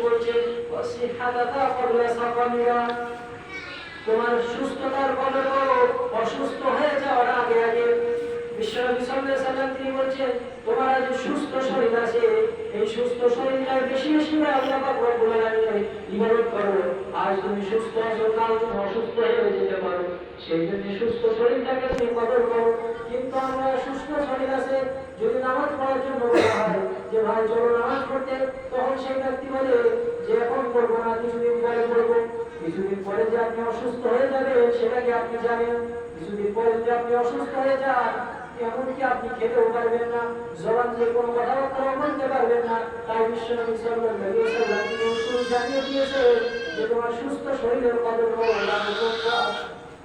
বলছে ওয়াসিহাদাতা ক্বাবলা সাকামিরা, তোমার সুস্থতার কদর করো অসুস্থ হয়ে যাওয়ার আগে আগে। বিশ্বনবী সাল্লাল্লাহু আলাইহি ওয়াসাল্লাম তিনি বলছেন, তোমার আজ সুস্থ শরীর আছে, এই সুস্থ শরীরটা বেশি বেশি করে আল্লাহ পাক রব্বুল আলামিনের ইবাদত করো। আজ তুমি সুস্থ আছো, কাল তুমি অসুস্থ হয়ে যেতে পারো, সেই জন্য সুস্থ শরীরটাকে তুমি কদর করো। কিন্তু আমরা সুস্থ শরীর আছে, যদি নামাজ পড়ার জন্য বলা হয় যে ভাই চলো নামাজ পড়তে, তখন সেই ব্যক্তি বলে যে এখন পড়বো না, কিছুদিন পরে পড়বো। কিছুদিন পরে যে আপনি অসুস্থ হয়ে যাবেন সেটা কি আপনি জানেন? কিছুদিন পরে যে আপনি অসুস্থ হয়ে যান, এমনকি আপনি খেতেও পারবেন না, জবান দিয়ে কোনো কথাবার্তা বলতে পারবেন না। তাই বিশ্বনবী সাল্লাল্লাহু আলাইহি ওয়াসাল্লাম তিনি উসুল জানিয়ে দিয়েছে যে তোমার সুস্থ শরীরের কদর করো,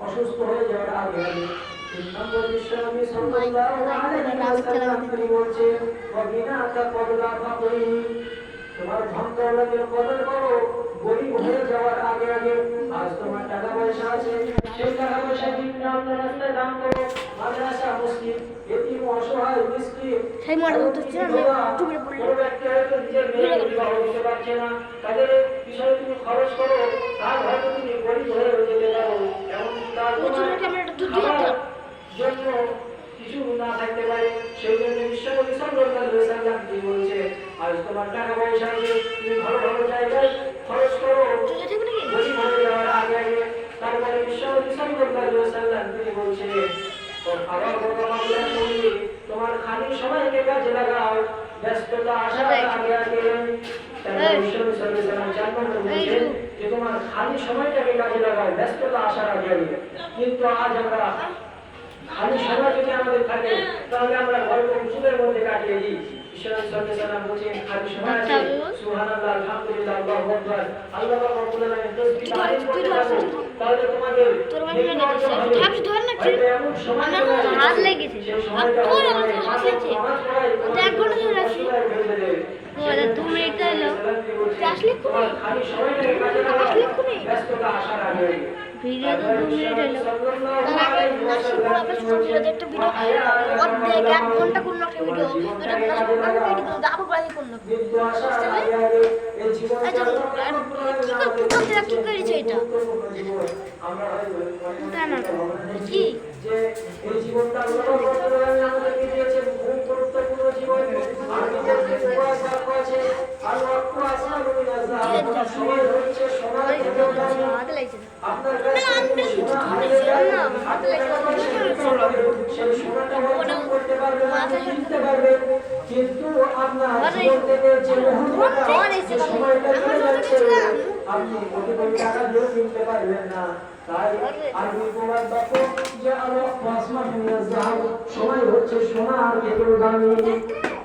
অসুস্থ হয়ে যাওয়ার আগে আগে। তিন নম্বর বিশ্বনবী সাল্লাল্লাহু আলাইহি ওয়াসাল্লাম তিনি বলছেন ওয়াবিনাকা ক্বাবলা ফাকরি, তোমার ধন দৌলতের কদর করো গরিব হয়ে যাওয়ার আগে আগে। আজ তোমার টাকা পয়সা আছে, সেই টাকা পয়সা বিভিন্ন আল্লাহর রাস্তায় দান করো, মাদ্রাসা, মসজিদ, এতিম, অসহায়, মিসকিন, সেই মনে হচ্ছে আমি চুপে পড়লাম, কোনো ব্যক্তি হয়তো নিজের মেয়েকে বিবাহ দিতে পারছে না, তাদের পিছনে তুমি খরচ করো, তার হয়তো তুমি গরিব হয়ে যেতে পারো, এমনকি তার জন্য কিছু না থাকতে পারে। সেই জন্য বিশ্বনবী সাল্লাল্লাহু আলাইহি ওয়াসাল্লাম কি বলছে, আজ তোমার টাকা পয়সা আছে, তুমি ভালো ভালো জায়গায় খরচ করো গরিব হয়ে যাওয়ার আগে আগে। তারপরে বিশ্বনবী সাল্লাল্লাহু আলাইহি ওয়াসাল্লাম তিনি বলছে আবার তোমার খালি সময়কে কাজে লাগাও, ব্যস্ততা আসার আগে আগে। বিশ্বনবী সাল্লাল্লাহু আলাইহি ওয়াসাল্লাম চার নম্বর বলছেন যে তোমার খালি সময়টাকে কাজে লাগাও, ব্যস্ততা আসার আগে আগে। কিন্তু আজ আমরা খালি সময় যদি আমাদের থাকে তাহলে আমরা গল্প সুদের মধ্যে কাটিয়ে দিই। বিশ্বনবী সাল্লাল্লাহু আলাইহি ওয়াসাল্লাম বলেন খালি সময় আছে, সুবহানাল্লাহ, আলহামদুলিল্লাহ, আল্লাহু আকবার, আল্লাহ পাক রব্বুল আলামিন তাসবিহ তাহলিল করতে পারো, তাহলে তোমাদের ঠাপস ধর না কি আমার হাত লেগেছে, আর তোর আমার হাত লেগেছে, ওটা 1 ঘন্টা ধরে আছি, ওটা 2 মিনিট হলো, আসলে কোন খালি সময়টাকে কাজে লাগাও, ব্যস্ততা আসার আগে। ভিডিও তো 2 মিনিট হলো, তার আগে নাসিপুর আপলোড করছিল একটা ভিডিও অর্ধেক 1 ঘন্টা কোন একটা ভিডিও, এটা নাসিপুর ভিডিও দাবু বাড়ি কোন না কি করেছে এটা না না কি যে এই জীবনটা আল্লাহ আমাদেরকে দিয়েছেন খুব গুরুত্বপূর্ণ জীবন। আর নিজের যে পয়সা আছে আর অর্থ আছে আর সময় হচ্ছে সময় আগে লাগছে আপনার কাছে সোনা হারিয়ে যায় না, সেই সোনাটা অর্জন করতে পারবেন, কিনতে পারবেন, কিন্তু আপনার জীবন থেকে যে মুহূর্তটা যে সময়টা চলে যাচ্ছে আপনি কোটি কোটি টাকা দিয়ে কিনতে পারবেন না। তাই আরবি প্রবাদ বাক্য যে সময় হচ্ছে সোনা আর থেকেও দামি।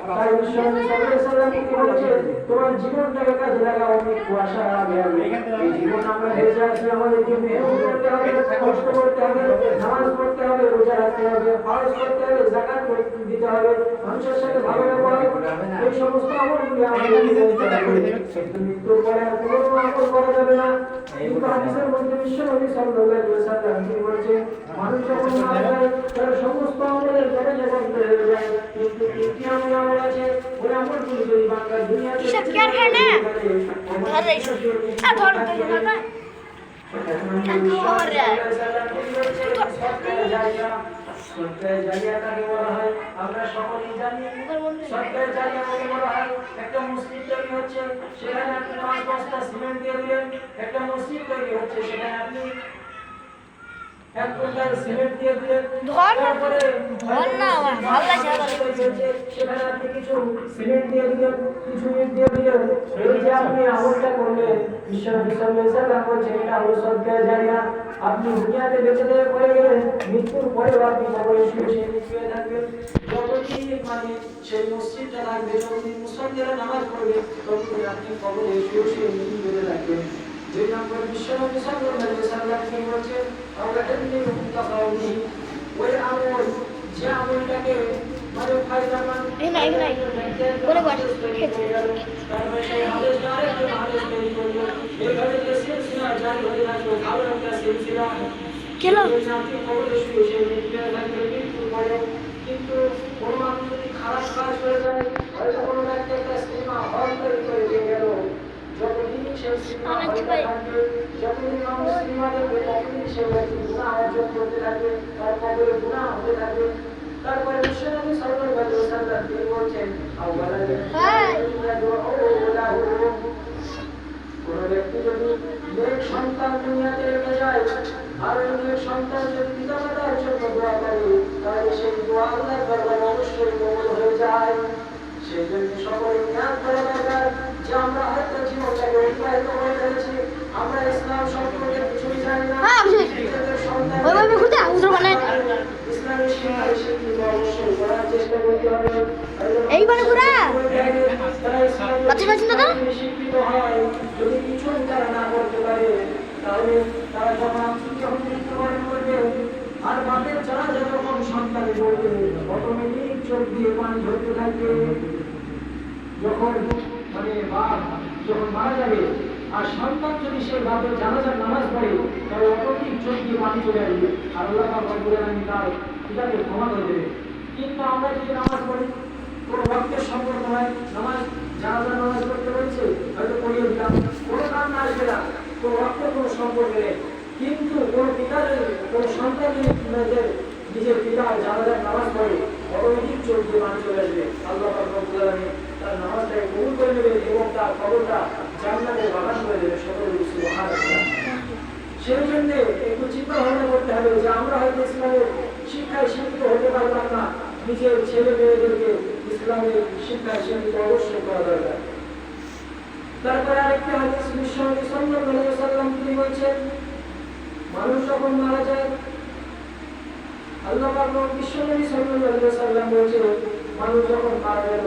তাই বিশ্বনবী সাল্লাল্লাহু আলাইহি ওয়াসাল্লাম কি বলেছেন, তোমার জীবনটাকে কাজে লাগাও অনেক কুয়াশা আগে আগে। এই জীবন আমরা ভেজে আছি, আমাদেরকে মেহনত করতে হবে, কষ্ট করতে হবে, নামাজ পড়তে হবে, রোজা রাখতে হবে, ফরজ করতে হবে, যাকাত দিতে হবে, মানুষের সাথে ভালো ব্যবহার করতে হবে। এই সমস্ত আমলগুলো আমাদের করতে হবে। মৃত্যুর পরে আর কোনো আমল করা যাবে না। কিন্তু হাদিসের মধ্যে বিশ্বনবী সাল্লাল্লাহু আলাইহি ওয়াসাল্লাম কি বলেছেন, মানুষ যখন মারা যায় তার সমস্ত আমলের দরজা বন্ধ হয়ে যায়, কিন্তু তিনটি আমল আছে, ওই আমলগুলো যদি বান্দা দুনিয়াতে সব क्या है ना धर रही आ धर तो ना और আমরা সকলেই জানি সরকার জায়গা বলে বলা হয়। একটা মসজিদ তৈরি হচ্ছে, সেখানে আপনি 5 বস্তা সিমেন্ট দিয়ে দিলেন, একটা মসজিদ তৈরি হচ্ছে, সেখানে আপনি 1 কুইন্টাল সিমেন্ট দিয়ে দিলেন, তারপরে ধর না আমার ভালো লাগছে, সেখানে আপনি কিছু সিমেন্ট দিয়ে দিলেন, কিছু ইট দিয়ে দিলেন। এই যে আপনি আমলটা করলেন, বিশ্বনবী সাল্লাল্লাহু আলাইহি ওয়াসাল্লাম বলেছেন এটা হলো সদকা জারিয়া। আপনি দুনিয়াতে বেঁচে থেকে পড়ে গেলেন, মৃত্যুর পরেও আপনি কবরে শুয়ে থাকবেন। যতদিন মানে সেই মসজিদটা থাকবে, যতদিন মুসল্লিরা নামাজ পড়বে, ততদিন আপনি কবরে শুয়ে মৃত্যু থাকবেন। দুই নম্বর বিশ্বনবী সাল্লাল্লাহু আলাইহি ওয়াসাল্লাম কি বলেছেন, আমরা এমনি মুক্তাকাউনি, ওই আমল যে আমলটাকে মানে ফায়দামান এই না বলে বলে তারপরে সেই হাদিস আরেকজন হাদিস তৈরি করলো, এখানে যে সিলসিলা জারি হয়ে থাকলো, ভালো একটা সিলসিলা কেন আপনি কবরে শুয়ে মৃত্যু থাকবে, মৃত্যুর পরে। কিন্তু কোনো মানুষ যদি খারাপ কাজ করে যায়, হয়তো কোনো একটা সিনেমা হল তৈরি করে দিয়ে গেল, যতদিন কিছু করে যতদিন মানুষ সিনেমা দেখবে ততদিন সে ব্যক্তি গুনাহ অর্জন করতে থাকবে, তার কবরে গুনাহ হতে থাকবে। তারপরে বিশ্বনবী সাল্লাল্লাহু আলাইহি ওয়াসাল্লাম তিনি বলছেন কোন ব্যক্তি যদি নেক সন্তান দুনিয়াতে রেখে যায় আর ওই নেক সন্তান যদি পিতামাতার জন্য দোয়া করে তাহলে সেই দোয়া আল্লাহর দরবারে অবশ্যই কবুল হয়ে যায়। সেই জন্য সকলে নিয়াত করা দরকার যে আমরা হয়তো জীবনটাকে অতিবাহিত করে ফেলেছি, আমরা ইসলাম সম্পর্কে কিছুই জানি না, নিজেদের সন্তানদের ইসলামের শিক্ষায় শিক্ষিত অবশ্যই করার চেষ্টা করতে হবে। এইবারে ঘুরা তারা ইসলামের বাচ্চা কাছে দাদা শিক্ষিত হয়, যদি কিছুই তারা না করতে পারে তাহলে তারা যখন মৃত্যুবরণ করবে আর বাপের জানাজা যখন সন্তানে বলবে অটোমেটিক চোখ দিয়ে পানি ঝরতে থাকবে। যখন বাপ যখন মারা যাবে আর সন্তান যদি সেই বাপের জানাজার নামাজ পড়ে তাহলে অটোমেটিক চোখ দিয়ে পানি চলে আসবে আর আল্লাহ পাক রব্বুল আলামিন তার পিতাকে ক্ষমা করে দেবে। কিন্তু আমরা যদি নামাজ পড়ি কোনো ভক্তের সম্পর্ক হয়, নামাজ জানাজার নামাজ পড়তে বলছে হয়তো পড়িয়ে দিলাম, কোনো কাম না আসবে না, কোনো ভক্তের কোনো সম্পর্ক নেই। কিন্তু কোনো পিতা যদি কোনো সন্তান যদি নিজের পিতার জানাজার নামাজ পড়ে অটোমেটিক চোখ দিয়ে পানি চলে আসবে, আল্লাহ পাক রব্বুল আলামিন তার নামাজটাকে কবুল করে নেবে এবং তার কবরটা জান্নাতের বাগান করে দেবে। সকলে সুবহানাল্লাহ। সেই জন্য একটু চিন্তা ভাবনা করতে হবে যে আমরা হয়তো ইসলামের শিক্ষায় শিক্ষিত হতে পারলাম না, নিজের ছেলে মেয়েদেরকে ইসলামের শিক্ষায় শিক্ষিত অবশ্যই করা দরকার। তারপরে আরেকটা হাদিস বিশ্বনবী সাল্লাল্লাহু আলাইহি ওয়াসাল্লাম তিনি বলছেন মানুষ যখন মারা যায় আল্লাহ পাক বিশ্বনবী সাল্লাল্লাহু আলাইহি ওয়াসাল্লাম বলছেন মানুষ যখন মারা গেল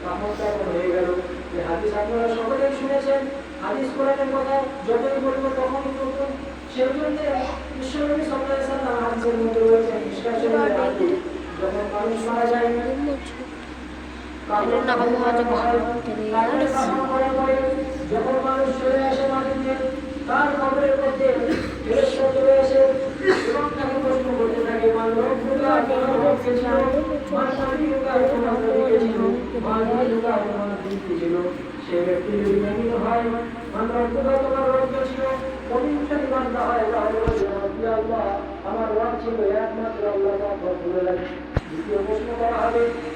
তখন তখন হয়ে গেল। এই হাদিস আপনারা সকলেই শুনেছেন, হাদিস কোরআনের কথা যতই বলবো তখনই বলবো। সেই জন্য বিশ্বনবী সাল্লাল্লাহু আলাইহি ওয়াসাল্লাম হাদিসের মধ্যে বলেছেন যখন মানুষ মারা যায় যখন মানুষ চলে আসে মাটিতে তার কবরের মধ্যে ফেরেশতা চলে আসে এবং তাকে প্রশ্ন করতে থাকে সে ব্যক্তি যদি মুমিন হয় তোমার রব ছিল পবিত্র বান্দা হয় তাহলে আল্লাহ আমার রব ছিল একমাত্র আল্লাহ পাক রব্বুল আলামিন। দ্বিতীয় প্রশ্ন করা হবে